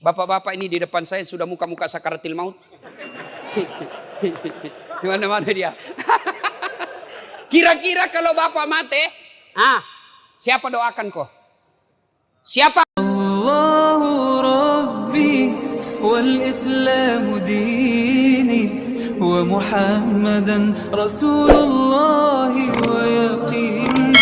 bapak-bapak ini di depan saya sudah muka-muka sakaratil maut. Di mana-mana dia. Kira-kira kalau bapak mati, siapa doakan kok? Siapa? Allahu Rabbi wal Islamu dini wa Muhammadan Rasulullah wa yaqini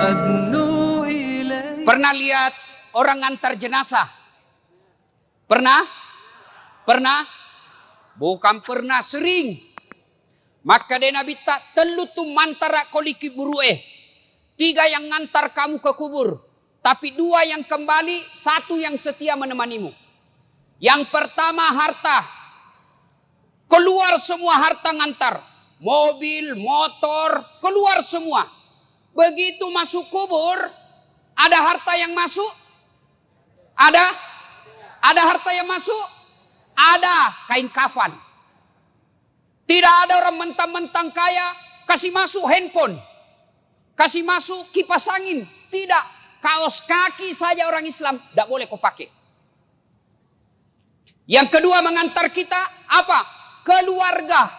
adnu ilaihi. Pernah lihat orang ngantar jenazah? Pernah? Pernah? Bukan pernah, sering. Maka dia Nabi tak telu tu mantara koliki burue. 3 yang ngantar kamu ke kubur. Tapi 2 yang kembali, 1 yang setia menemanimu. Yang pertama harta. Keluar semua harta ngantar. Mobil, motor, keluar semua. Begitu masuk kubur, ada harta yang masuk? Ada? Ada harta yang masuk? Ada kain kafan. Tidak ada orang mentang-mentang kaya kasih masuk handphone. Kasih masuk kipas angin. Tidak. Kaos kaki saja orang Islam tidak boleh kau pakai. Yang kedua mengantar kita apa? Keluarga.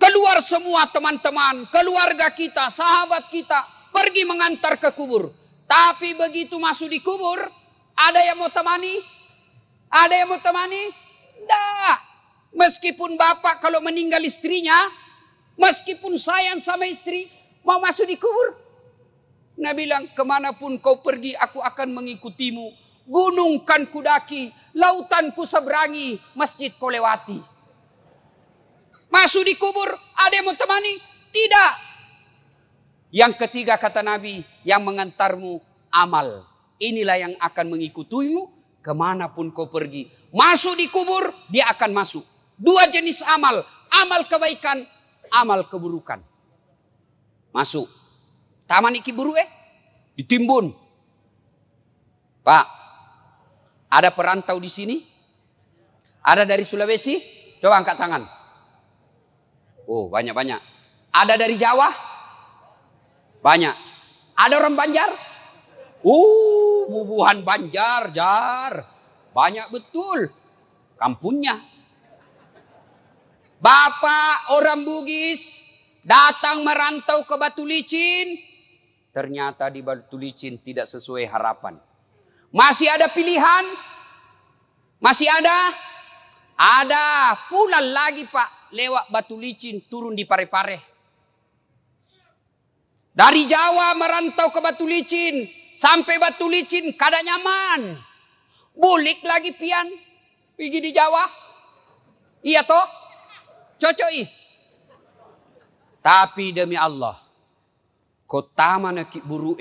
Keluar semua teman-teman, keluarga kita, sahabat kita pergi mengantar ke kubur. Tapi begitu masuk di kubur, ada yang mau temani? Ada yang mau temani? Tidak. Meskipun bapak kalau meninggal istrinya, meskipun sayang sama istri, mau masuk di kubur. Nabi bilang, kemanapun kau pergi, aku akan mengikutimu. Gunung kan kudaki, lautan ku seberangi, masjid kau lewati. Masuk di kubur, ada yang mau temani? Tidak. Yang ketiga kata Nabi, yang mengantarmu amal. Inilah yang akan mengikutimu kemanapun kau pergi. Masuk di kubur, dia akan masuk. 2 jenis amal. Amal kebaikan, amal keburukan. Masuk. Taman iki buru ditimbun. Pak, ada perantau di sini? Ada dari Sulawesi? Coba angkat tangan. Oh, banyak-banyak. Ada dari Jawa? Banyak. Ada orang Banjar? Bubuhan Banjar, Jar. Banyak betul. Kampungnya. Bapak orang Bugis datang merantau ke Batu Licin. Ternyata di Batu Licin tidak sesuai harapan. Masih ada pilihan? Masih ada? Ada. Pulang lagi Pak. Lewat Batu Licin turun di Parepare. Dari Jawa merantau ke Batu Licin. Sampai Batu Licin kada nyaman. Bulik lagi pian. Pergi di Jawa. Iya toh? Cocok. Tapi demi Allah. Kota mana ki buru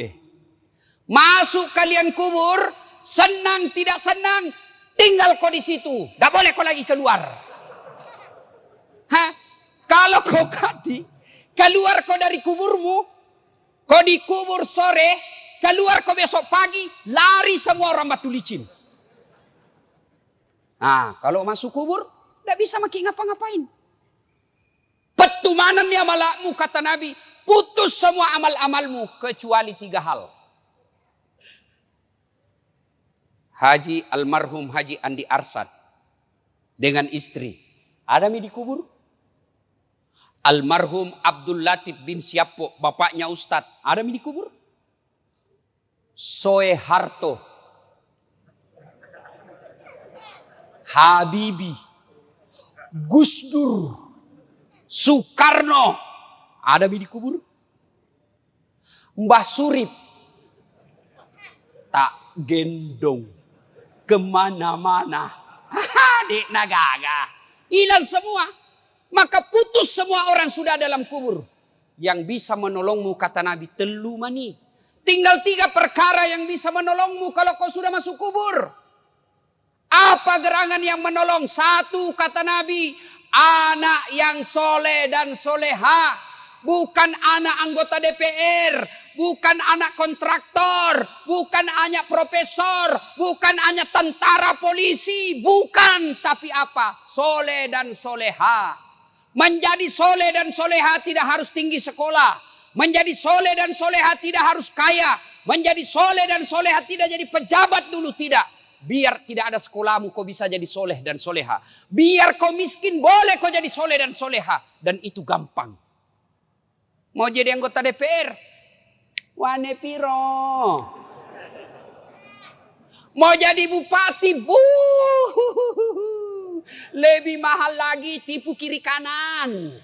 masuk kalian kubur, senang tidak senang, tinggal kau di situ. Tak boleh kau lagi keluar. Kalau kau keluar kau dari kuburmu, kau dikubur sore, keluar kau besok pagi, lari semua orang Batu Licin. Nah, kalau masuk kubur, tidak bisa makin ngapa-ngapain. Petumanan ya malakmu kata Nabi. Putus semua amal-amalmu kecuali 3 hal. Haji almarhum Haji Andi Arsad dengan istri. Ada mi dikubur? Almarhum Abdul Latif bin Siapo, bapaknya Ustadz. Ada mi dikubur? Soeharto, Habibie, Gus Dur, Soekarno. Ada mi dikubur? Mbah Surip tak gendong kemana-mana. Dek nagaga. Hilang semua. Maka putus semua orang sudah dalam kubur. Yang bisa menolongmu kata Nabi telu mani. Tinggal 3 perkara yang bisa menolongmu kalau kau sudah masuk kubur. Apa gerangan yang menolong? 1 kata Nabi, anak yang soleh dan soleha. Bukan anak anggota DPR, bukan anak kontraktor, bukan anak profesor, bukan anak tentara polisi, bukan. Tapi apa? Soleh dan soleha. Menjadi soleh dan soleha tidak harus tinggi sekolah. Menjadi soleh dan soleha tidak harus kaya. Menjadi soleh dan soleha tidak jadi pejabat dulu, tidak. biar tidak ada sekolahmu kau bisa jadi soleh dan soleha. Biar kau miskin boleh kau jadi soleh dan soleha. Dan itu gampang. Mau jadi anggota DPR? Wane piro. Mau jadi bupati? Lebih mahal lagi, tipu kiri kanan.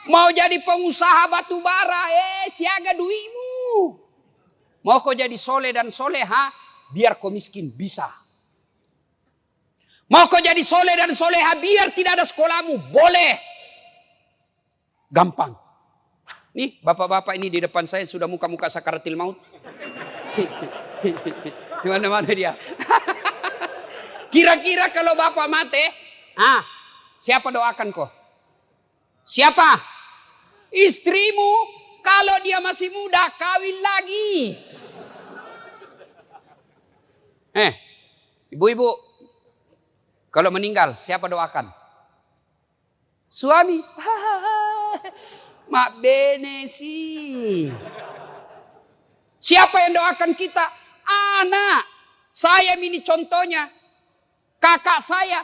Mau jadi pengusaha batu bara, siaga duitmu. Mau kau jadi soleh dan soleha, biar kau miskin bisa. Mau kau jadi soleh dan soleha, biar tidak ada sekolahmu, boleh. Gampang. Nih bapak-bapak ini di depan saya sudah muka-muka sakaratil maut. Di mana-mana dia. Kira-kira kalau bapak mati, siapa doakan kau? Siapa? Istrimu. Kalau dia masih muda, kawin lagi. Ibu-ibu, kalau meninggal, siapa doakan? Suami. Mak bene sih. Siapa yang doakan kita? Anak. Saya ini contohnya. Kakak saya,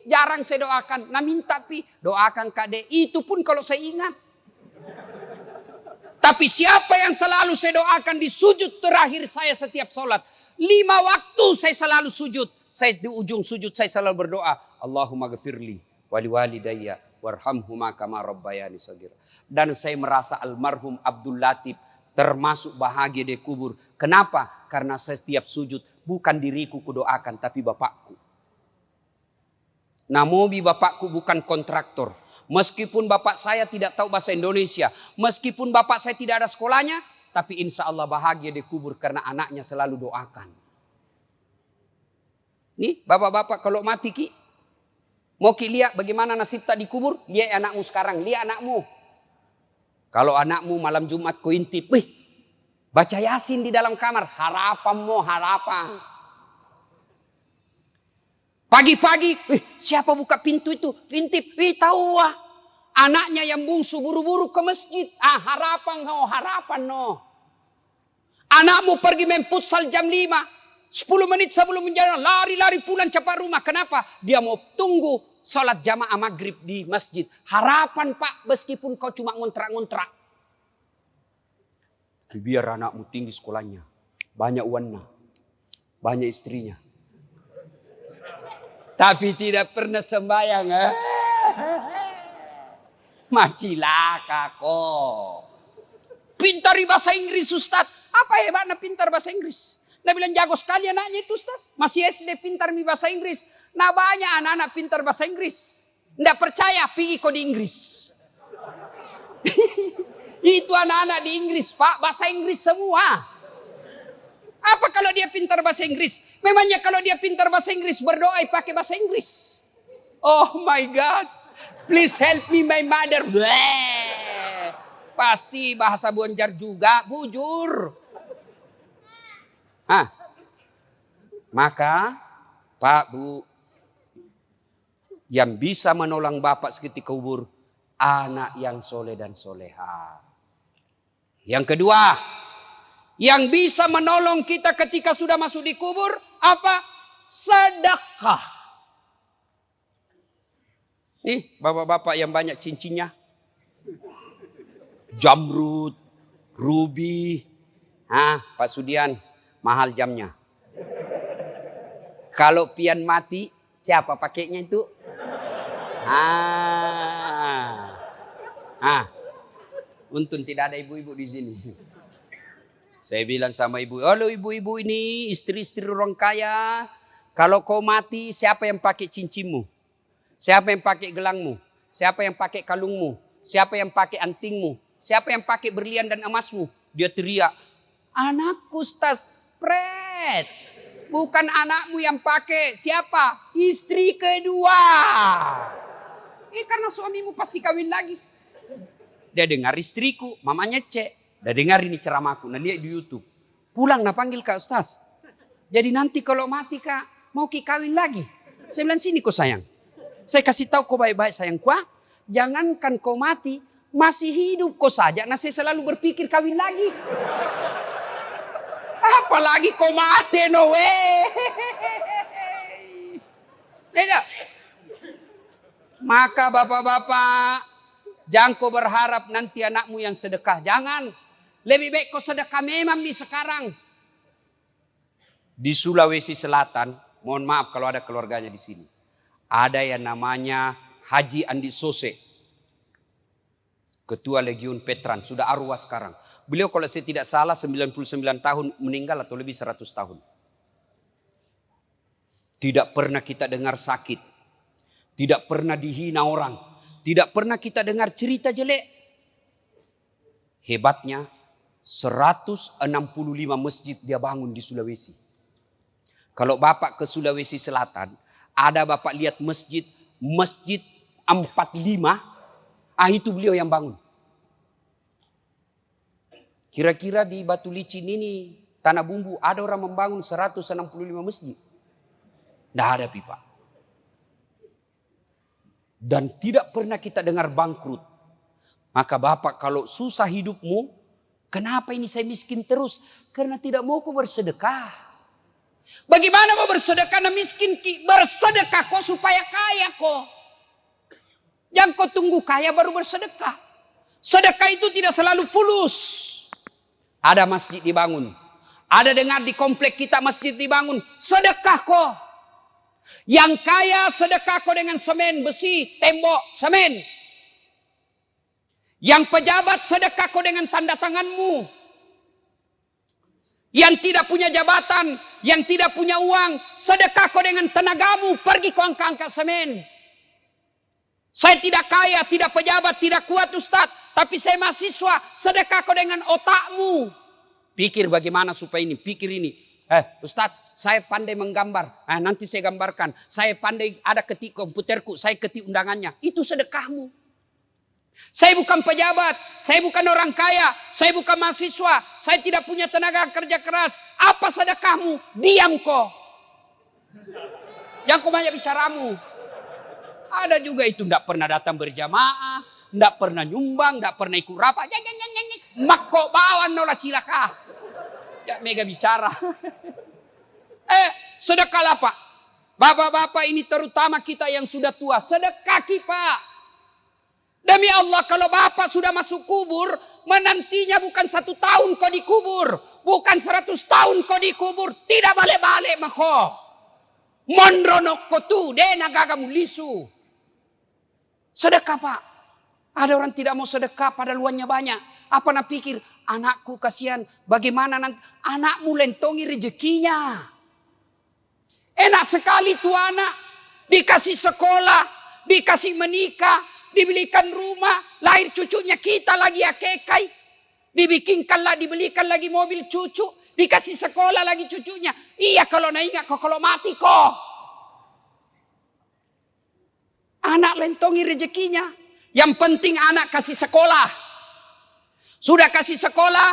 jarang saya doakan. Nah minta doakan Kak De. Itu pun kalau saya ingat. Tapi siapa yang selalu saya doakan di sujud terakhir saya setiap sholat. 5 waktu saya selalu sujud. Saya di ujung sujud saya selalu berdoa. Allahumma ghafirli wali walidayya warhamhuma kama rabbayani shaghira. Dan saya merasa almarhum Abdul Latif termasuk bahagia di kubur. Kenapa? Karena saya setiap sujud bukan diriku kudoakan tapi bapakku. Namobi bapakku bukan kontraktor. Meskipun bapak saya tidak tahu bahasa Indonesia. Meskipun bapak saya tidak ada sekolahnya. Tapi insya Allah bahagia di kubur karena anaknya selalu doakan. Nih bapak-bapak kalau mati ki. Mau ki lihat bagaimana nasib tak dikubur. Lihat anakmu sekarang. Lihat anakmu. Kalau anakmu malam Jumat kau intip. Baca Yasin di dalam kamar. Harapan mo harapan. Pagi-pagi, siapa buka pintu itu? Rintip, tahu wah. Anaknya yang bungsu buru-buru ke masjid. Harapan no. Anakmu pergi main futsal jam 5. 10 menit sebelum menjalan, lari-lari pulang cepat rumah. Kenapa? Dia mau tunggu sholat jamaah maghrib di masjid. Harapan Pak, meskipun kau cuma ngontrak-ngontrak. Biar anakmu tinggi sekolahnya. Banyak uangnya. Banyak istrinya. Tapi tidak pernah sembahyang. Macilaka kok. Pintar bahasa Inggris Ustaz. Apa hebatnya pintar bahasa Inggris? Nah bilang jago sekali anaknya itu Ustaz. Masih SD pintar bahasa Inggris. Nah banyak anak-anak pintar bahasa Inggris. Nggak percaya pergi kok di Inggris. Itu anak-anak di Inggris Pak. Bahasa Inggris semua. Apa kalau dia pintar bahasa Inggris? Memangnya kalau dia pintar bahasa Inggris berdoa pakai bahasa Inggris? Oh my God. Please help me my mother. Bleh. Pasti bahasa Bonjar juga. Bujur. Maka Pak Bu. Yang bisa menolong Bapak seketika kubur. Anak yang soleh dan soleha. Yang kedua. Yang bisa menolong kita ketika sudah masuk di kubur. Apa? Sedekah. Nih bapak-bapak yang banyak cincinnya. Jamrud. Ruby. Pak Sudian. Mahal jamnya. Kalau pian mati. Siapa pakainya itu? Untung tidak ada ibu-ibu di sini. Saya bilang sama ibu, halo ibu-ibu ini istri-istri orang kaya. Kalau kau mati siapa yang pakai cincinmu? Siapa yang pakai gelangmu? Siapa yang pakai kalungmu? Siapa yang pakai antingmu? Siapa yang pakai berlian dan emasmu? Dia teriak, anakku Ustaz, pret. Bukan anakmu yang pakai, siapa? Istri kedua. Karena suamimu pasti kawin lagi. Dia dengar istriku, mamanya cek. Dah dengar ini ceramahku, nah lihat di YouTube. Pulang nah panggil Kak Ustaz. Jadi nanti kalau mati Kak, mau kawin lagi. Saya bilang sini kau sayang. Saya kasih tahu kau baik-baik sayangku. Jangankan kau mati, masih hidup kau saja. Nah saya selalu berpikir kawin lagi. Apa Apalagi kau mati no Tidak. Maka bapak-bapak, jangan kau berharap nanti anakmu yang sedekah. Jangan. Lebih baik kau sedekah memang di sekarang. Di Sulawesi Selatan, mohon maaf kalau ada keluarganya di sini. Ada yang namanya Haji Andi Sose. Ketua Legiun Petran, sudah arwah sekarang. Beliau kalau saya tidak salah 99 tahun meninggal atau lebih 100 tahun. Tidak pernah kita dengar sakit. Tidak pernah dihina orang. Tidak pernah kita dengar cerita jelek. Hebatnya 165 masjid dia bangun di Sulawesi. Kalau Bapak ke Sulawesi Selatan, ada Bapak lihat masjid 45, itu beliau yang bangun. Kira-kira di Batu Licin ini, Tanah Bumbu, ada orang membangun 165 masjid. Tidak ada pipa. Dan tidak pernah kita dengar bangkrut. Maka Bapak kalau susah hidupmu, kenapa ini saya miskin terus? Karena tidak mau kau bersedekah. Bagaimana mau bersedekah dan miskin? Bersedekah kau supaya kaya kau. Jangan kau tunggu kaya baru bersedekah. Sedekah itu tidak selalu fulus. Ada masjid dibangun. Ada dengar di komplek kita masjid dibangun. Sedekah kau. Yang kaya sedekah kau dengan semen, besi, tembok, semen. Yang pejabat sedekah kau dengan tanda tanganmu. Yang tidak punya jabatan, yang tidak punya uang, sedekah kau dengan tenagamu, pergi kau angkat semen. Saya tidak kaya, tidak pejabat, tidak kuat Ustaz, tapi saya mahasiswa, sedekah kau dengan otakmu. Pikir bagaimana supaya ini, pikir ini. Ustaz, saya pandai menggambar, nanti saya gambarkan. Saya pandai ada ketik komputerku, saya ketik undangannya. Itu sedekahmu. Saya bukan pejabat, saya bukan orang kaya, saya bukan mahasiswa, saya tidak punya tenaga kerja keras. Apa sedekahmu? Diam kau. Jangan kau banyak bicaramu. Ada juga itu tidak pernah datang berjamaah, tidak pernah nyumbang, tidak pernah ikut rapat. Mak kau bawa nolah cilaka. Ya mega bicara. Sedekah Pak. Bapak-bapak ini terutama kita yang sudah tua, sedekah Pak. Demi Allah kalau Bapak sudah masuk kubur, menantinya bukan 1 tahun kau dikubur. Bukan 100 tahun kau dikubur. Tidak balik-balik mako. Mondronok kau tu, dena gagamu lisu. Sedekah Pak. Ada orang tidak mau sedekah pada luannya banyak. Apa nak pikir, anakku kasihan. Bagaimana nanti anakmu lentongi rezekinya. Enak sekali tuh anak. Dikasih sekolah, dikasih menikah. Dibelikan rumah, lahir cucunya kita lagi akekai. Dibelikan lagi mobil cucu. Dikasih sekolah lagi cucunya. Iya kalau ingat kok, kalau mati kok. Anak lentongi rezekinya. Yang penting anak kasih sekolah. Sudah kasih sekolah,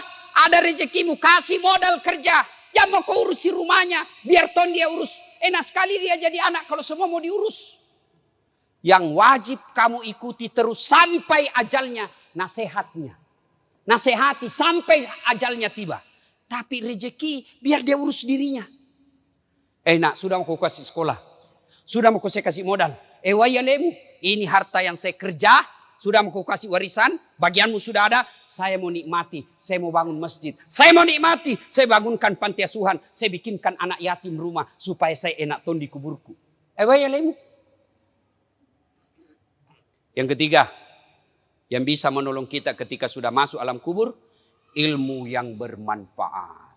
ada rezekimu, kasih modal kerja. Jangan mau kau urusi rumahnya, biar ton dia urus. Enak sekali dia jadi anak kalau semua mau diurus. Yang wajib kamu ikuti terus sampai ajalnya, nasihatnya. Nasihati sampai ajalnya tiba. Tapi rezeki biar dia urus dirinya. Nak, sudah mau kau kasih sekolah. Sudah mau kau kasih modal. Wayalemu, ini harta yang saya kerja. Sudah mau kau kasih warisan. Bagianmu sudah ada. Saya mau nikmati. Saya mau bangun masjid. Saya mau nikmati. Saya bangunkan panti asuhan. Saya bikinkan anak yatim rumah. Supaya saya enak ton di kuburku. Wayalemu. Yang ketiga, yang bisa menolong kita ketika sudah masuk alam kubur, ilmu yang bermanfaat.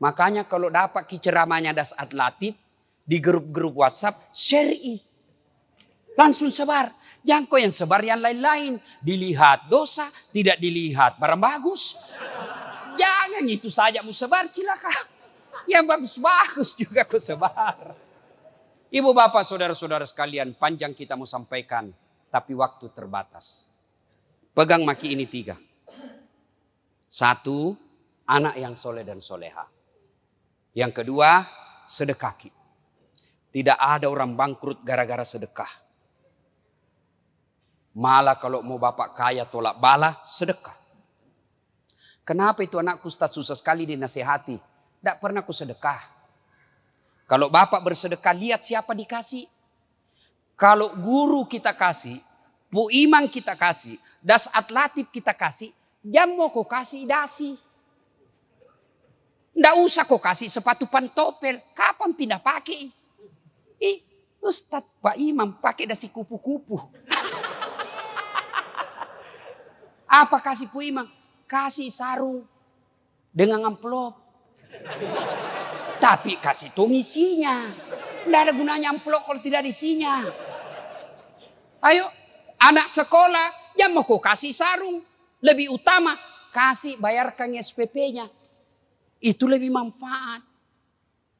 Makanya kalau dapat ceramahnya Dasat Latif di grup-grup WhatsApp, share. Langsung sebar. Jangan kau yang sebar yang lain-lain. Dilihat dosa, tidak dilihat barang bagus. Jangan itu saja mau sebar, cilaka. Yang bagus-bagus juga kau sebar. Ibu bapak saudara-saudara sekalian, panjang kita mau sampaikan. Tapi waktu terbatas. Pegang maki ini 3. 1, anak yang soleh dan soleha. Yang kedua, sedekah. Tidak ada orang bangkrut gara-gara sedekah. Malah kalau mau bapak kaya tolak bala, sedekah. Kenapa itu anakku Ustaz susah sekali dinasihati? Tidak pernah ku sedekah. Kalau bapak bersedekah, lihat siapa dikasih. Kalau guru kita kasih, bu imam kita kasih, das atlatif kita kasih, jam mau kau kasih dasi. Tidak usah kau kasih sepatu pantopel. Kapan pindah pakai? Ustadz Pak Imam pakai dasi kupu-kupu. Apa kasih bu imam? Kasih sarung dengan amplop. Tapi kasih tong isinya. Tidak ada gunanya amplop kalau tidak ada isinya. Ayo, anak sekolah, ya mau kau kasih sarung. Lebih utama, kasih bayarkan SPP-nya. Itu lebih manfaat.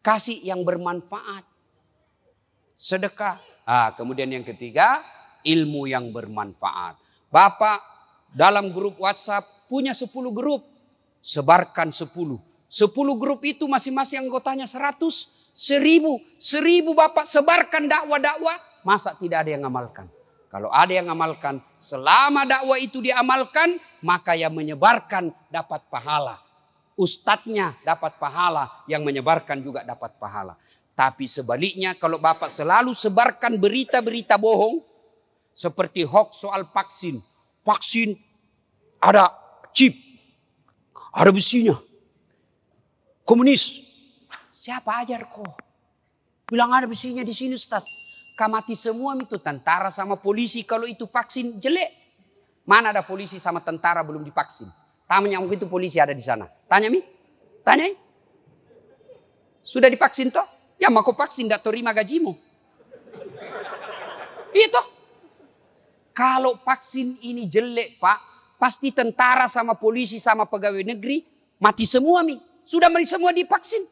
Kasih yang bermanfaat. Sedekah. Kemudian yang ketiga, ilmu yang bermanfaat. Bapak dalam grup WhatsApp punya 10 grup. Sebarkan 10. 10 grup itu masing-masing anggotanya 100, 1000. 1000 Bapak sebarkan dakwah-dakwah. Masa tidak ada yang ngamalkan? Kalau ada yang ngamalkan, selama dakwah itu diamalkan, maka yang menyebarkan dapat pahala. Ustadznya dapat pahala, yang menyebarkan juga dapat pahala. Tapi sebaliknya kalau Bapak selalu sebarkan berita-berita bohong, seperti hoax soal vaksin. Vaksin ada chip, ada besinya. Komunis. Siapa ajar kok? Bilang ada besinya di sini Ustaz. Kamati semua itu tentara sama polisi kalau itu vaksin jelek. Mana ada polisi sama tentara belum divaksin? Tanya begitu polisi ada di sana. Tanya Mi. Tanya. Sudah divaksin toh? Ya mau kau vaksin tidak terima gajimu. Itu. Kalau vaksin ini jelek Pak. Pasti tentara sama polisi sama pegawai negeri mati semua Mi. Sudah semua divaksin.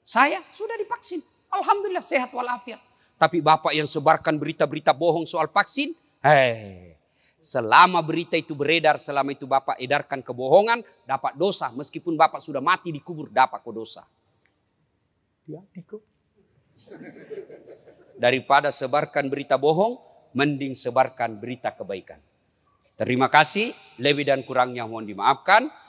Saya sudah divaksin. Alhamdulillah sehat walafiat. Tapi Bapak yang sebarkan berita-berita bohong soal vaksin. Selama berita itu beredar, selama itu Bapak edarkan kebohongan, dapat dosa. Meskipun Bapak sudah mati dikubur, dapat kok dosa. Daripada sebarkan berita bohong, mending sebarkan berita kebaikan. Terima kasih, lebih dan kurangnya mohon dimaafkan.